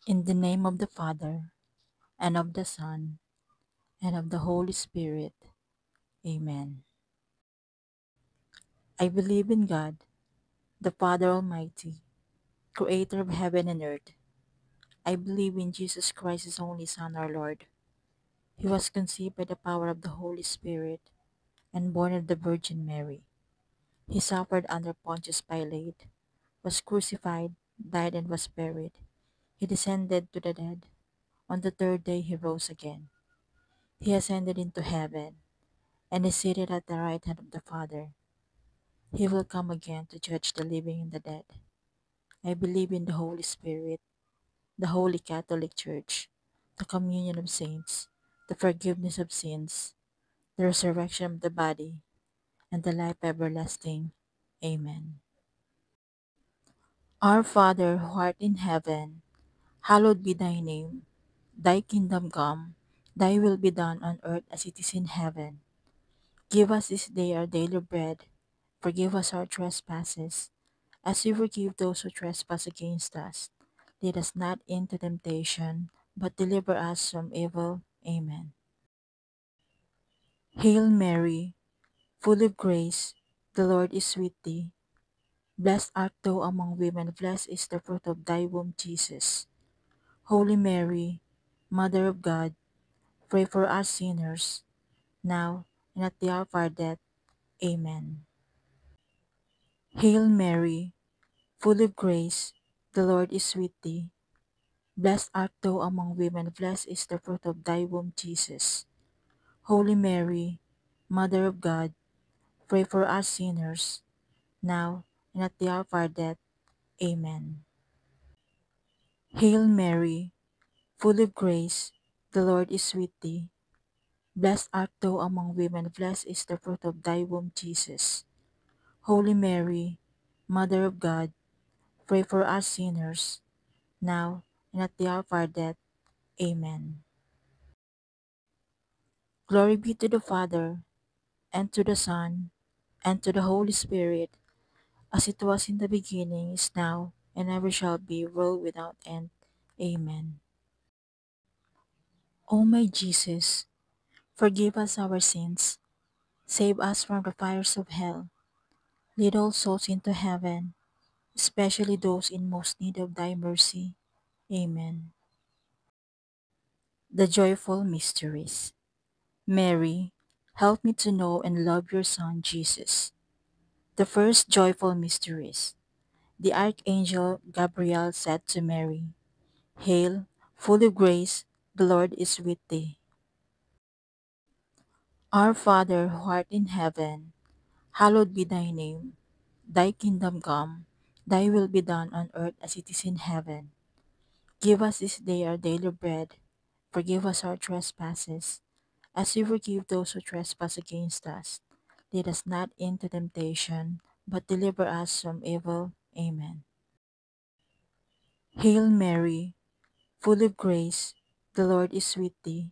In the name of the Father, and of the Son, and of the Holy Spirit. Amen. I believe in God, the Father Almighty, creator of heaven and earth. I believe in Jesus Christ, his only Son, our Lord. He was conceived by the power of the Holy Spirit and born of the Virgin Mary. He suffered under Pontius Pilate, was crucified, died, and was buried. He descended to the dead. On the third day he rose again. He ascended into heaven and is seated at the right hand of the Father. He will come again to judge the living and the dead. I believe in the Holy Spirit, the Holy Catholic Church, the communion of saints, the forgiveness of sins, the resurrection of the body, and the life everlasting. Amen. Our Father who art in heaven, hallowed be thy name. Thy kingdom come, thy will be done on earth as it is in heaven. Give us this day our daily bread. Forgive us our trespasses, as we forgive those who trespass against us. Lead us not into temptation, but deliver us from evil. Amen. Hail Mary, full of grace, the Lord is with thee. Blessed art thou among women, blessed is the fruit of thy womb, Jesus. Holy Mary, Mother of God, pray for us sinners, now and at the hour of our death. Amen. Hail Mary, full of grace, the Lord is with thee. Blessed art thou among women, blessed is the fruit of thy womb, Jesus. Holy Mary, Mother of God, pray for us sinners, now and at the hour of our death. Amen. Hail Mary, full of grace, the Lord is with thee. Blessed art thou among women, blessed is the fruit of thy womb, Jesus. Holy Mary, Mother of God, pray for us sinners, now and at the hour of our death. Amen. Glory be to the Father, and to the Son, and to the Holy Spirit, as it was in the beginning, is now, and ever shall be, world without end. Amen. O my Jesus, forgive us our sins, save us from the fires of hell, lead all souls into heaven, especially those in most need of thy mercy. Amen. The Joyful Mysteries. Mary, help me to know and love your Son, Jesus. The first joyful mysteries. The Archangel Gabriel said to Mary, Hail, full of grace, the Lord is with thee. Our Father who art in heaven, hallowed be thy name. Thy kingdom come, thy will be done on earth as it is in heaven. Give us this day our daily bread. Forgive us our trespasses, as we forgive those who trespass against us. Lead us not into temptation, but deliver us from evil. Amen. Hail Mary, full of grace, the Lord is with thee.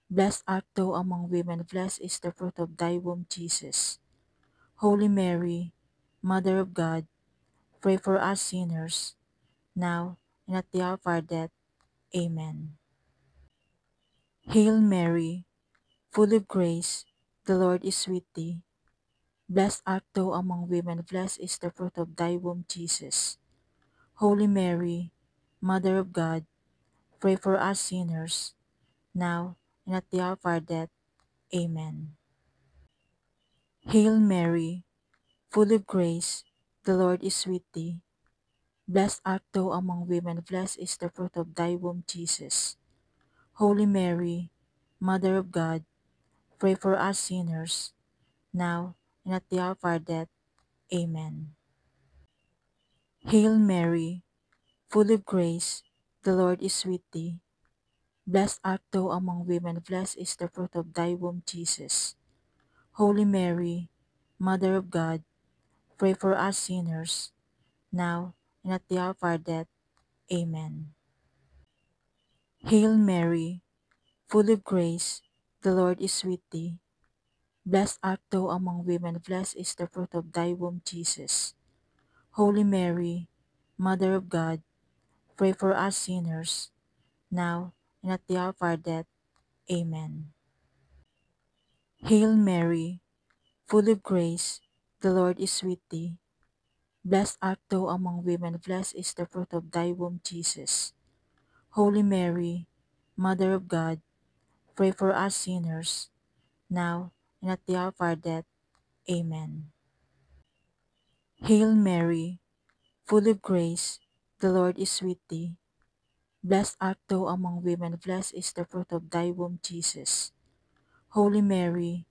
Blessed art thou among women, blessed is the fruit of thy womb, Jesus. Holy Mary, Mother of God, pray for us sinners, now and at the hour of our death. Amen. Hail Mary, full of grace, the Lord is with thee. Blessed art thou among women, blessed is the fruit of thy womb, Jesus. Holy Mary, Mother of God, pray for us sinners, now and at the hour of our death. Amen. Hail Mary, full of grace, the Lord is with thee. Blessed art thou among women, blessed is the fruit of thy womb, Jesus. Holy Mary, Mother of God, pray for us sinners, now and at the hour of our death. Amen. Hail Mary, full of grace, the Lord is with thee. Blessed art thou among women, blessed is the fruit of thy womb, Jesus. Holy Mary, Mother of God, pray for us sinners, now and at the hour of our death. Amen. Hail Mary, full of grace, the Lord is with thee. Blessed art thou among women, blessed is the fruit of thy womb, Jesus. Holy Mary, Mother of God, pray for us sinners, now and at the hour of our death. Amen. Hail Mary, full of grace, the Lord is with thee. Blessed art thou among women, blessed is the fruit of thy womb, Jesus. Holy Mary, Mother of God, pray for us sinners, now and at the hour of our death. Amen. Hail Mary, full of grace, the Lord is with thee. Blessed art thou among women, blessed is the fruit of thy womb, Jesus. Holy Mary,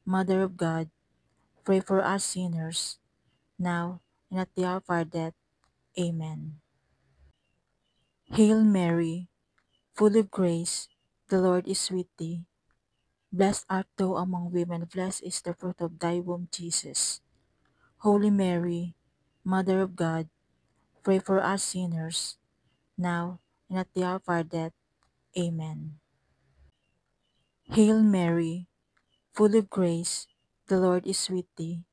Mother of God, pray for us sinners, now and at the hour of our death. Amen. Hail Mary, full of grace, the Lord is with thee. Blessed art thou among women, blessed is the fruit of thy womb, Jesus. Holy Mary, Mother of God, pray for us sinners, now and at the hour of our death. Amen. Hail Mary, full of grace, the Lord is with thee.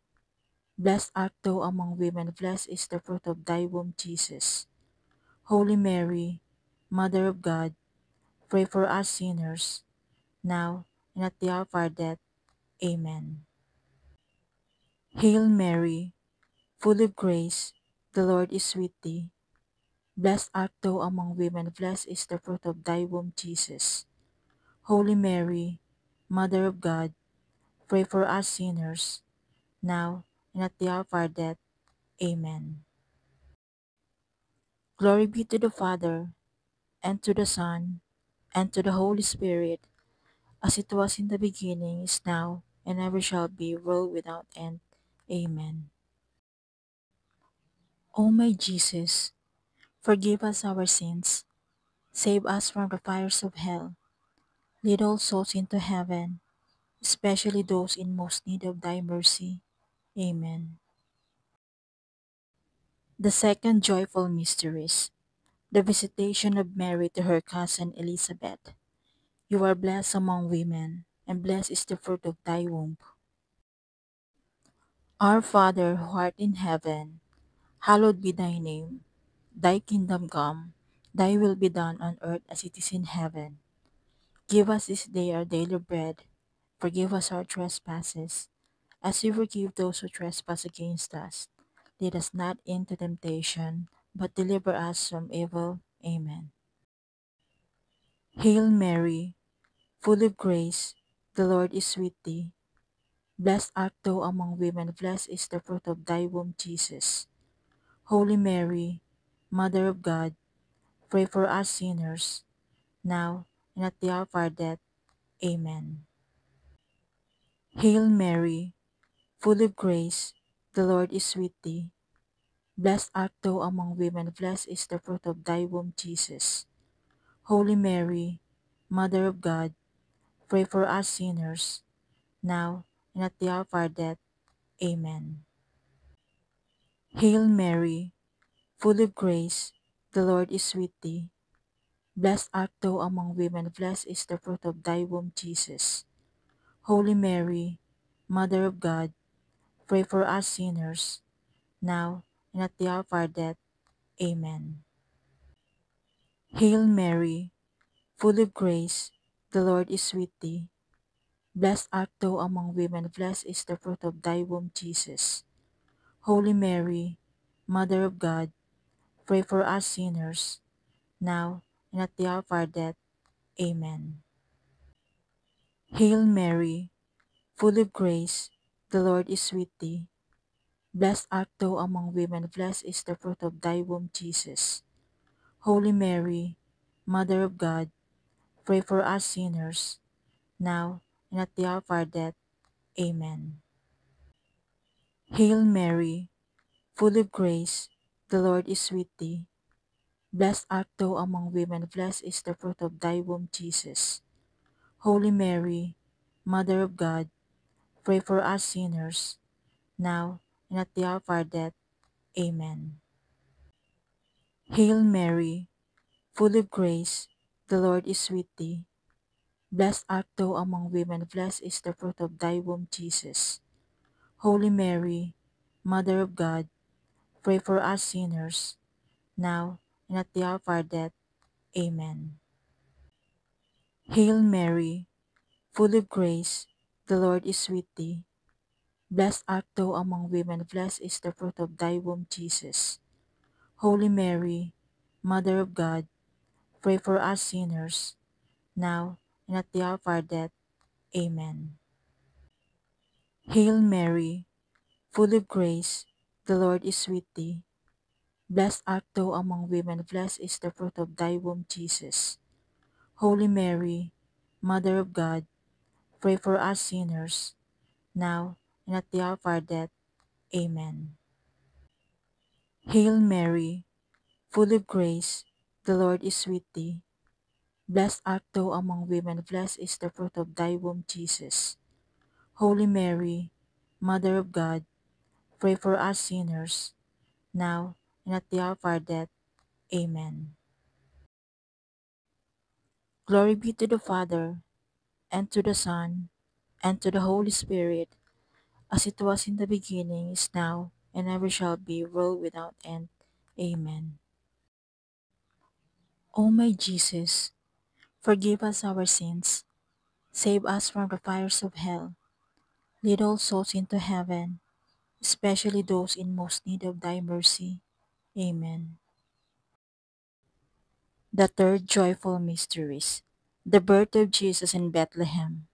Blessed art thou among women, blessed is the fruit of thy womb, Jesus. Holy Mary, Mother of God, pray for us sinners, now and at the hour of our death. Amen. Hail Mary, full of grace, the Lord is with thee. Blessed art thou among women, blessed is the fruit of thy womb, Jesus. Holy Mary, Mother of God, pray for us sinners, now and at the hour of our death. Amen. Glory be to the Father, and to the Son, and to the Holy Spirit, as it was in the beginning, is now, and ever shall be, world without end. Amen. O my Jesus, forgive us our sins, save us from the fires of hell, lead all souls into heaven, especially those in most need of thy mercy. Amen. The second joyful mysteries, the visitation of Mary to her cousin Elizabeth. You are blessed among women, and blessed is the fruit of thy womb. Our Father who art in heaven, hallowed be thy name. Thy kingdom come, thy will be done on earth as it is in heaven. Give us this day our daily bread. Forgive us our trespasses, as we forgive those who trespass against us. Lead us not into temptation, but deliver us from evil. Amen. Hail Mary, full of grace, the Lord is with thee. Blessed art thou among women, blessed is the fruit of thy womb, Jesus. Holy Mary, Mother of God, pray for us sinners, now and at the hour of our death. Amen. Hail Mary, full of grace, the Lord is with thee. Blessed art thou among women, blessed is the fruit of thy womb, Jesus. Holy Mary, Mother of God, pray for us sinners, now and at the hour of our death. Amen. Hail Mary, full of grace, the Lord is with thee. Blessed art thou among women, blessed is the fruit of thy womb, Jesus. Holy Mary, Mother of God, pray for us sinners, now and at the hour of our death. Amen. Hail Mary, full of grace, the Lord is with thee. Blessed art thou among women, blessed is the fruit of thy womb, Jesus. Holy Mary, Mother of God, pray for us sinners, now and at the hour of our death. Amen. Hail Mary, full of grace, the Lord is with thee. Blessed art thou among women, blessed is the fruit of thy womb, Jesus. Holy Mary, Mother of God, pray for us sinners, now and at the hour of our death. Amen. Hail Mary, full of grace, the Lord is with thee. Blessed art thou among women, blessed is the fruit of thy womb, Jesus. Holy Mary, Mother of God, pray for us sinners, now and at the hour of our death. Amen. Hail Mary, full of grace, the Lord is with thee. Blessed art thou among women, blessed is the fruit of thy womb, Jesus. Holy Mary, Mother of God, pray for us sinners, now and at the hour of our death. Amen. Hail Mary, full of grace, the Lord is with thee. Blessed art thou among women, blessed is the fruit of thy womb, Jesus. Holy Mary, Mother of God, pray for us sinners, now and at the hour of our death. Amen. Hail Mary, full of grace, the Lord is with thee. Blessed art thou among women, blessed is the fruit of thy womb, Jesus. Holy Mary, Mother of God, pray for us sinners, now and at the hour of our death. Amen. Hail Mary, full of grace, the Lord is with thee. Blessed art thou among women, blessed is the fruit of thy womb, Jesus. Holy Mary, Mother of God, pray for us sinners, now and at the hour of our death. Amen. Glory be to the Father, and to the Son, and to the Holy Spirit, as it was in the beginning, is now, and ever shall be, world without end. Amen. O my Jesus, forgive us our sins, save us from the fires of hell, lead all souls into heaven, especially those in most need of thy mercy. Amen. The third joyful mysteries, the birth of Jesus in Bethlehem.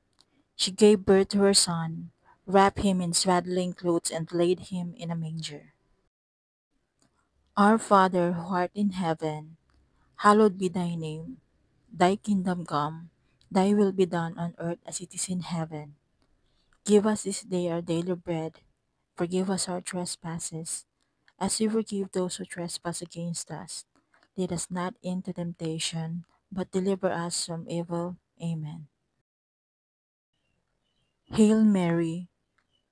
She gave birth to her son, wrapped him in swaddling clothes, and laid him in a manger. Our Father who art in heaven, hallowed be thy name. Thy kingdom come, thy will be done on earth as it is in heaven. Give us this day our daily bread. Forgive us our trespasses, as we forgive those who trespass against us. Lead us not into temptation, but deliver us from evil. Amen. Hail Mary,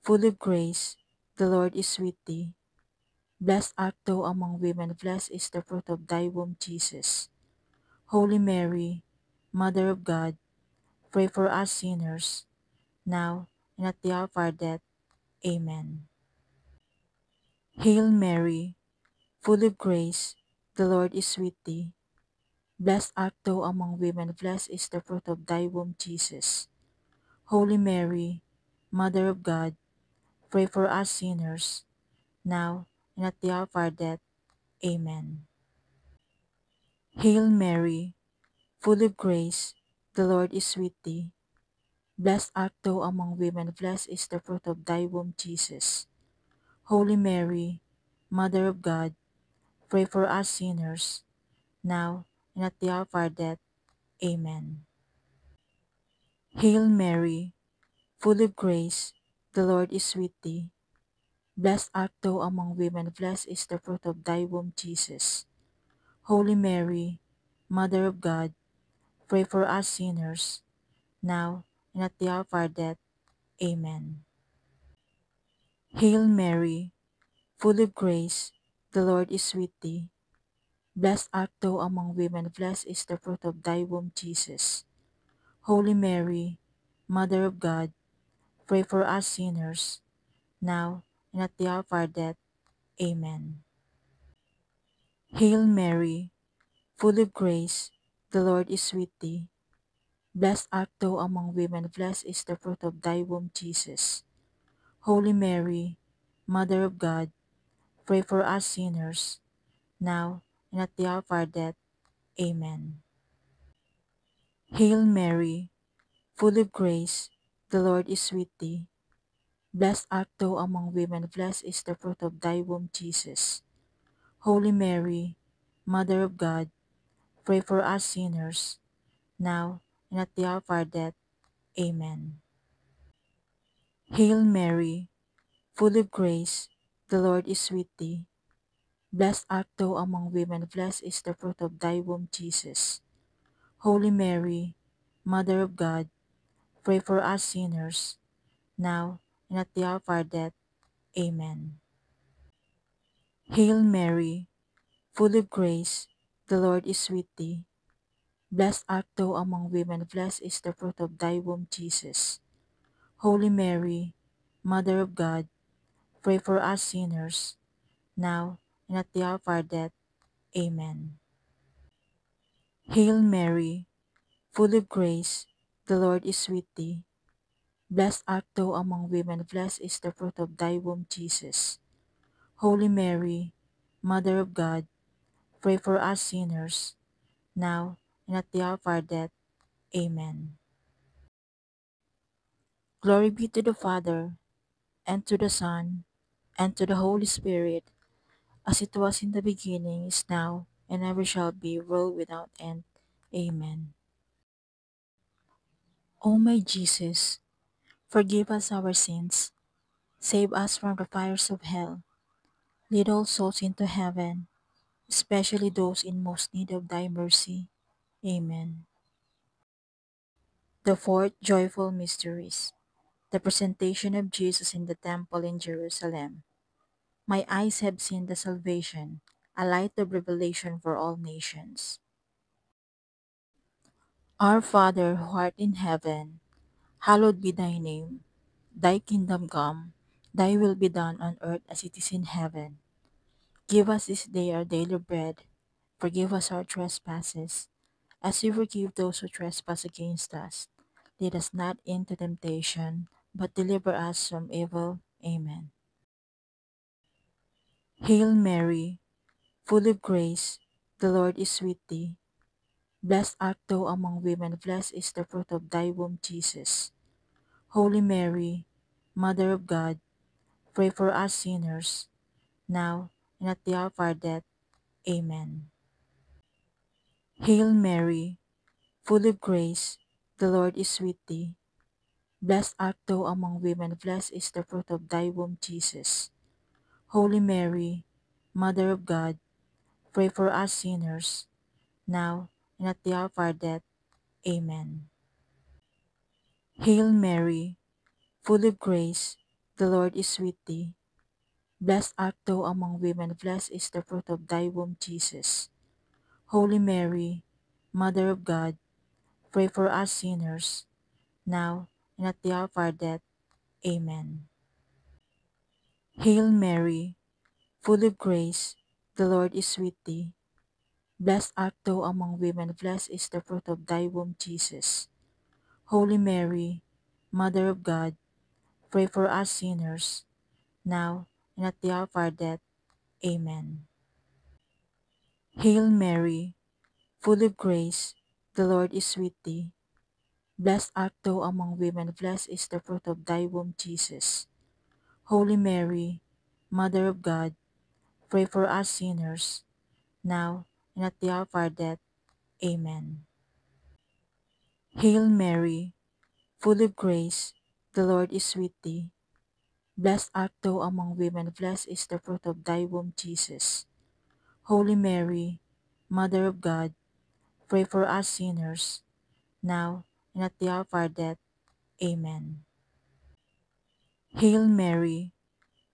full of grace, the Lord is with thee. Blessed art thou among women, blessed is the fruit of thy womb, Jesus. Holy Mary, Mother of God, pray for us sinners, now and at the hour of our death. Amen. Hail Mary, full of grace, the Lord is with thee. Blessed art thou among women, blessed is the fruit of thy womb, Jesus. Holy Mary, Mother of God, pray for us sinners, now and at the hour of our death. Amen. Hail Mary, full of grace, the Lord is with thee. Blessed art thou among women, blessed is the fruit of thy womb, Jesus. Holy Mary, Mother of God, pray for us sinners, now and at the hour of our death. Amen. Hail Mary, full of grace, the Lord is with thee. Blessed art thou among women, blessed is the fruit of thy womb, Jesus. Holy Mary, Mother of God, pray for us sinners, now and at the hour of our death. Amen. Hail Mary, full of grace, the Lord is with thee. Blessed art thou among women, blessed is the fruit of thy womb, Jesus. Holy Mary, Mother of God, pray for us sinners, now and at the hour of our death. Amen. Hail Mary, full of grace, the Lord is with thee. Blessed art thou among women, blessed is the fruit of thy womb, Jesus. Holy Mary, Mother of God, pray for us sinners, now and at the hour of our death. Amen. Hail Mary, full of grace, the Lord is with thee. Blessed art thou among women, blessed is the fruit of thy womb, Jesus. Holy Mary, Mother of God, pray for us sinners, now and at the hour of our death. Amen. Hail Mary, full of grace, the Lord is with thee. Blessed art thou among women, blessed is the fruit of thy womb, Jesus. Holy Mary, Mother of God, pray for us sinners, now and at the hour of our death. Amen. Hail Mary, full of grace, the Lord is with thee. Blessed art thou among women, blessed is the fruit of thy womb, Jesus. Holy Mary, Mother of God, pray for us sinners, now and at the hour of our death. Amen. Hail Mary, full of grace, the Lord is with thee. Blessed art thou among women, blessed is the fruit of thy womb, Jesus. Holy Mary, Mother of God, pray for us sinners, now and at the hour of our death. Amen. Glory be to the Father, and to the Son, and to the Holy Spirit, as it was in the beginning, is now, and ever shall be, world without end. Amen. O my Jesus, forgive us our sins, save us from the fires of hell, lead all souls into heaven, especially those in most need of thy mercy. Amen. The fourth joyful mysteries, the presentation of Jesus in the temple in Jerusalem. My eyes have seen the salvation, a light of revelation for all nations. Our Father who art in heaven, hallowed be thy name. Thy kingdom come, thy will be done on earth as it is in heaven. Give us this day our daily bread. Forgive us our trespasses, as we forgive those who trespass against us. Lead us not into temptation, but deliver us from evil. Amen. Hail Mary, full of grace, the Lord is with thee. Blessed art thou among women, blessed is the fruit of thy womb, Jesus. Holy Mary, Mother of God, pray for us sinners, now and at the hour of our death. Amen. Hail Mary, full of grace, the Lord is with thee. Blessed art thou among women, blessed is the fruit of thy womb, Jesus. Holy Mary, Mother of God, pray for us sinners, now and at the hour of our death. Amen. Hail Mary, full of grace, the Lord is with thee. Blessed art thou among women, blessed is the fruit of thy womb, Jesus. Holy Mary, Mother of God, pray for us sinners, now and at the hour of our death. Amen. Hail Mary, full of grace, the Lord is with thee. Blessed art thou among women, blessed is the fruit of thy womb, Jesus. Holy Mary, Mother of God, pray for us sinners, now and at the hour of our death. Amen. Hail Mary, full of grace, the Lord is with thee. Blessed art thou among women, blessed is the fruit of thy womb, Jesus. Holy Mary, Mother of God, pray for us sinners, now and at the hour of our death. Amen. Hail Mary, full of grace, the Lord is with thee. Blessed art thou among women, blessed is the fruit of thy womb, Jesus. Holy Mary, Mother of God, pray for us sinners, now and at the hour of our death. Amen. Hail Mary,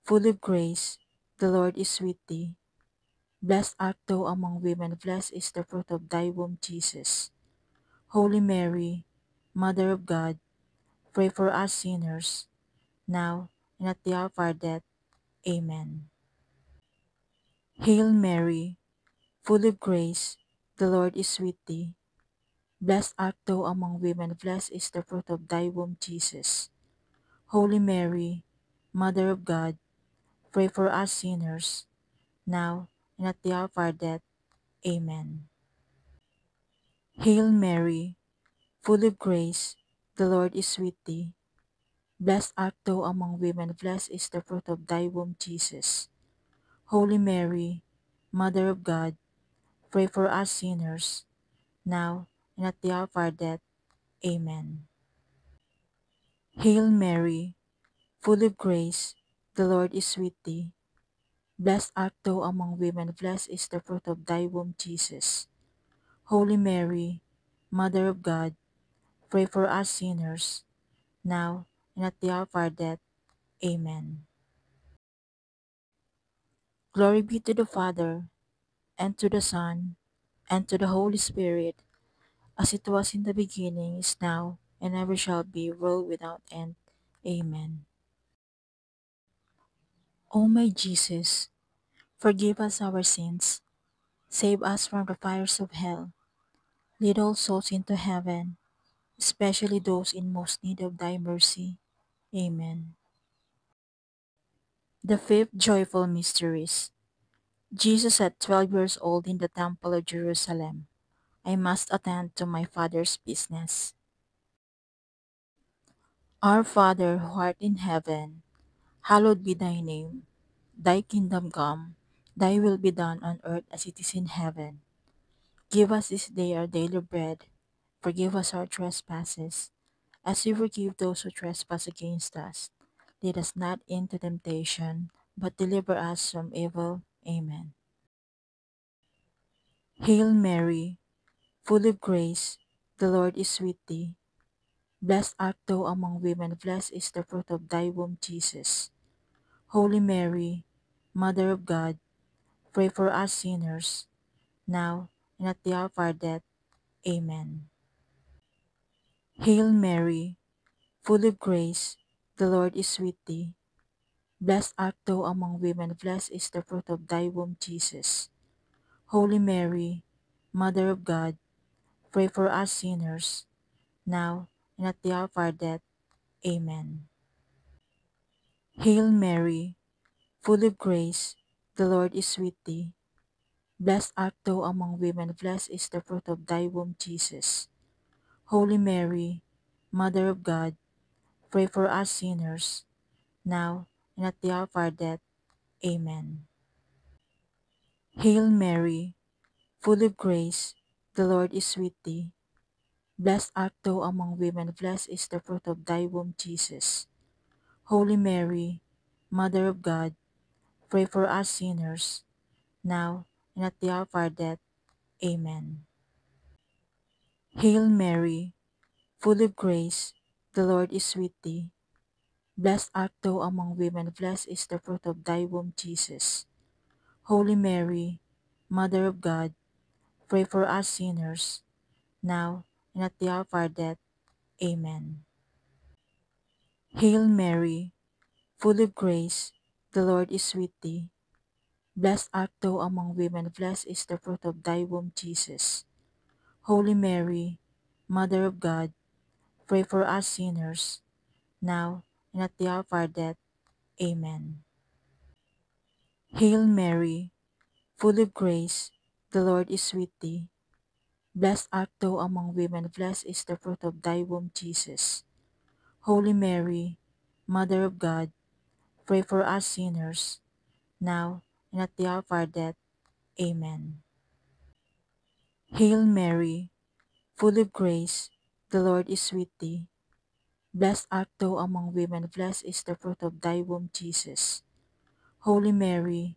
full of grace, the Lord is with thee. Blessed art thou among women, blessed is the fruit of thy womb, Jesus. Holy Mary, Mother of God, pray for us sinners, now and at the hour of our death. Amen. Hail Mary, full of grace, the Lord is with thee. Blessed art thou among women, blessed is the fruit of thy womb, Jesus. Holy Mary, Mother of God, pray for us sinners, now and at the hour of our death. Amen. Hail Mary, full of grace, the Lord is with thee. Blessed art thou among women, blessed is the fruit of thy womb, Jesus. Holy Mary, Mother of God, pray for us sinners, now and at the hour of our death. Amen. Hail Mary, full of grace, the Lord is with thee. Blessed art thou among women, blessed is the fruit of thy womb, Jesus. Holy Mary, Mother of God, pray for us sinners, now and at the hour of our death. Amen. Glory be to the Father, and to the Son, and to the Holy Spirit, as it was in the beginning, is now, and ever shall be, world without end. Amen. O my Jesus, forgive us our sins, save us from the fires of hell, Lead all souls into heaven, especially those in most need of thy mercy. Amen. The fifth joyful mysteries. Jesus at 12 years old in the Temple of Jerusalem. I must attend to my Father's business. Our Father who art in heaven, hallowed be thy name. Thy kingdom come, thy will be done on earth as it is in heaven. Give us this day our daily bread. Forgive us our trespasses, as we forgive those who trespass against us. Lead us not into temptation, but deliver us from evil. Amen. Hail Mary, full of grace, the Lord is with thee. Blessed art thou among women, blessed is the fruit of thy womb, Jesus. Holy Mary, Mother of God, pray for us sinners, now and at the hour of our death. Amen. Hail Mary, full of grace, the Lord is with thee. Blessed art thou among women, blessed is the fruit of thy womb, Jesus. Holy Mary, Mother of God, pray for us sinners, now and at the hour of our death. Amen. Hail Mary, full of grace, the Lord is with thee. Blessed art thou among women, blessed is the fruit of thy womb, Jesus. Holy Mary, Mother of God, pray for us sinners, now and at the hour of our death. Amen. Hail Mary, full of grace, the Lord is with thee. Blessed art thou among women, blessed is the fruit of thy womb, Jesus. Holy Mary, Mother of God, pray for us sinners, now and at the hour of our death. Amen. Hail Mary, full of grace, the Lord is with thee. Blessed art thou among women, blessed is the fruit of thy womb, Jesus. Holy Mary, Mother of God, pray for us sinners, now and at the hour of our death. Amen. Hail Mary, full of grace, the Lord is with thee. Blessed art thou among women, blessed is the fruit of thy womb, Jesus. Holy Mary, Mother of God, pray for us sinners, now and at the hour of our death. Amen. Hail Mary, full of grace, the Lord is with thee. Blessed art thou among women, blessed is the fruit of thy womb, Jesus. Holy Mary, Mother of God, pray for us sinners, now and at the hour of our death. Amen. Hail Mary, full of grace, the Lord is with thee. Blessed art thou among women, blessed is the fruit of thy womb, Jesus. Holy Mary,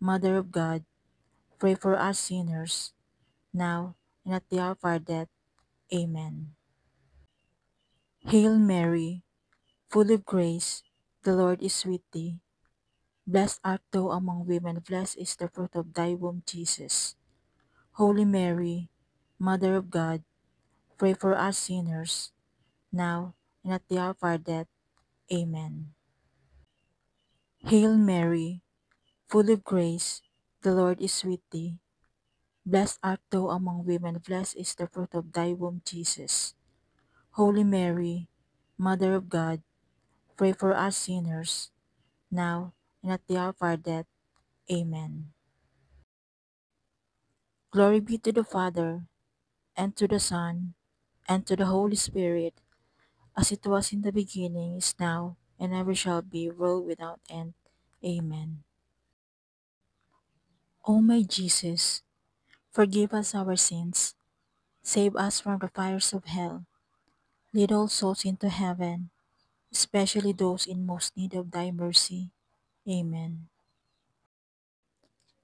Mother of God, pray for us sinners, now and at the hour of our death. Amen. Hail Mary, full of grace, the Lord is with thee. Blessed art thou among women, blessed is the fruit of thy womb, Jesus. Holy Mary, Mother of God, pray for us sinners, now and at the hour of our death. Amen. Hail Mary, full of grace, the Lord is with thee. Blessed art thou among women, blessed is the fruit of thy womb, Jesus. Holy Mary, Mother of God, pray for us sinners, now and at the hour of our death. Amen. Glory be to the Father, and to the Son, and to the Holy Spirit, as it was in the beginning, is now, and ever shall be, world without end. Amen. O my Jesus, forgive us our sins, save us from the fires of hell, lead all souls into heaven, especially those in most need of thy mercy. Amen.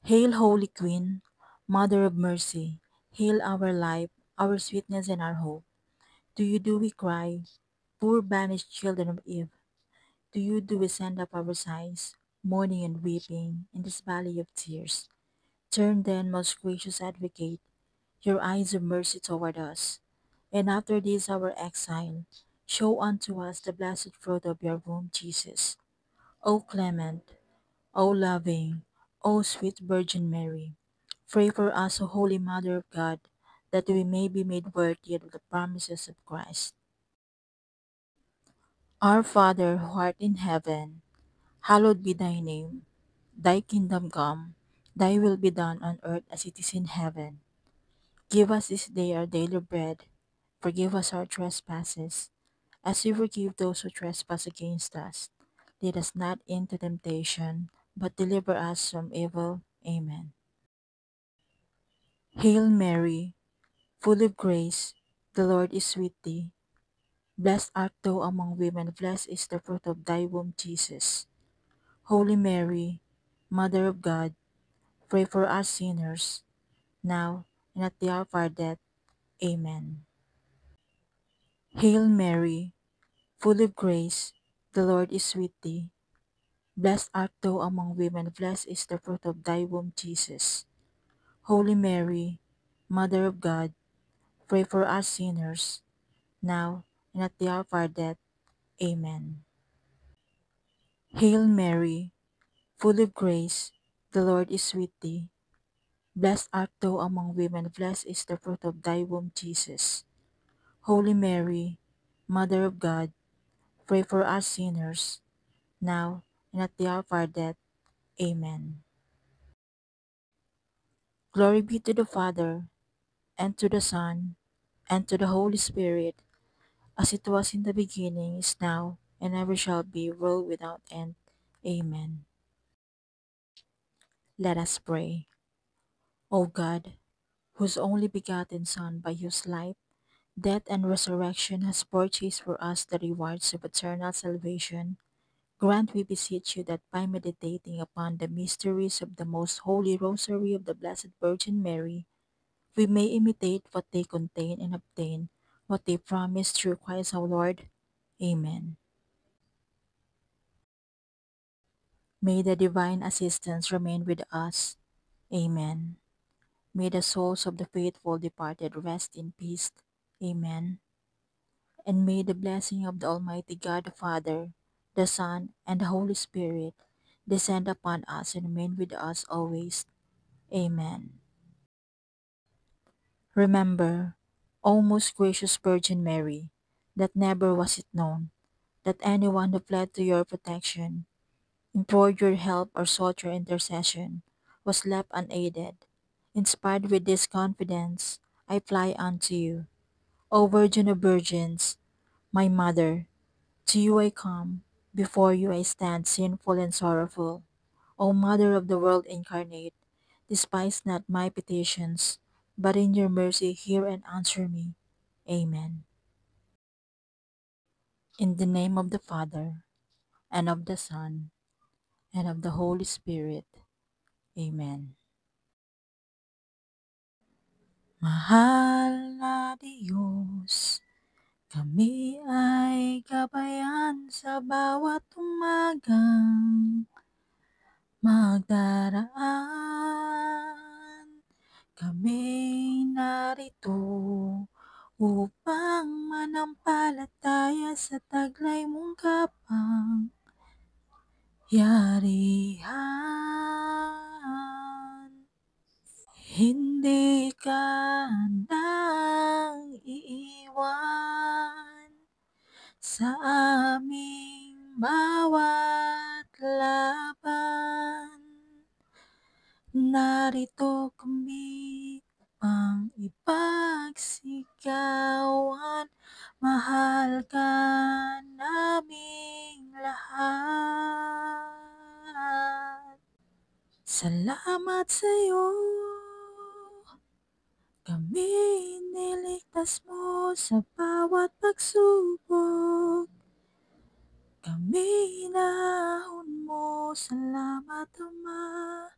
Hail, Holy Queen, Mother of Mercy, hail our life, our sweetness, and our hope. To you do we cry, poor banished children of Eve. To you do we send up our sighs, mourning and weeping in this valley of tears. Turn then, most gracious Advocate, your eyes of mercy toward us, and after this our exile, show unto us the blessed fruit of your womb, Jesus. O clement, O loving, O sweet Virgin Mary, pray for us, O Holy Mother of God, that we may be made worthy of the promises of Christ. Our Father who art in heaven, hallowed be thy name. Thy kingdom come, thy will be done on earth as it is in heaven. Give us this day our daily bread. Forgive us our trespasses, as we forgive those who trespass against us. Lead us not into temptation, but deliver us from evil. Amen. Hail Mary, full of grace, the Lord is with thee. Blessed art thou among women, blessed is the fruit of thy womb, Jesus. Holy Mary, Mother of God, pray for us sinners, now and at the hour of our death. Amen. Hail Mary, full of grace, the Lord is with thee. Blessed art thou among women, blessed is the fruit of thy womb, Jesus. Holy Mary, Mother of God, pray for us sinners, now and at the hour of our death. Amen. Hail Mary, full of grace, the Lord is with thee. Blessed art thou among women, blessed is the fruit of thy womb, Jesus. Holy Mary, Mother of God, pray for us sinners, now and at the hour of our death. Amen. Glory be to the Father, and to the Son, and to the Holy Spirit, as it was in the beginning, is now, and ever shall be, world without end. Amen. Let us pray. O God, whose only begotten Son, by whose life, death, and resurrection has purchased for us the rewards of eternal salvation, grant, we beseech you, that by meditating upon the mysteries of the most holy Rosary of the Blessed Virgin Mary, we may imitate what they contain and obtain what they promise through Christ our Lord. Amen. May the divine assistance remain with us. Amen. May the souls of the faithful departed rest in peace. Amen. And may the blessing of the Almighty God the Father, the Son, and the Holy Spirit descend upon us and remain with us always. Amen. Remember, O most gracious Virgin Mary, that never was it known that anyone who fled to your protection, implored your help, or sought your intercession was left unaided. Inspired with this confidence, I fly unto you. O Virgin of Virgins, my Mother, to you I come, before you I stand sinful and sorrowful. O Mother of the world incarnate, despise not my petitions, but in your mercy hear and answer me. Amen. In the name of the Father, and of the Son, and of the Holy Spirit. Amen. Mahal na Diyos, kami ay gabayan sa bawat umagang magdaraan. Kami narito upang manampalataya sa taglay mong kapangyarihan. Hindi ka nang iiwan sa aming bawat laban. Narito kami upang ipagsigawan, mahal ka naming lahat. Salamat sa'yo, kami niligtas mo sa bawat pagsubok. Kami inahon mo, salamat Ama,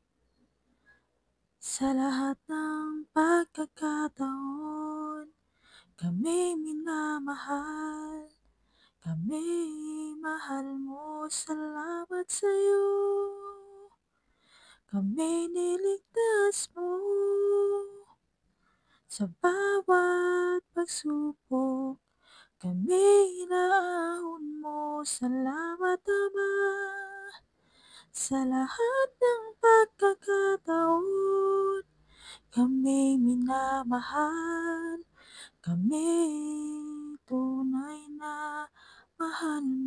sa lahat ng pagkakataon. Kami minamahal, kami mahal mo, salamat sa'yo. Kami niligtas mo sa bawat pagsubok. Kami inaahon mo, salamat Ama, sa lahat ng pagkakataon. Kami minamahal, kami tunay na mahal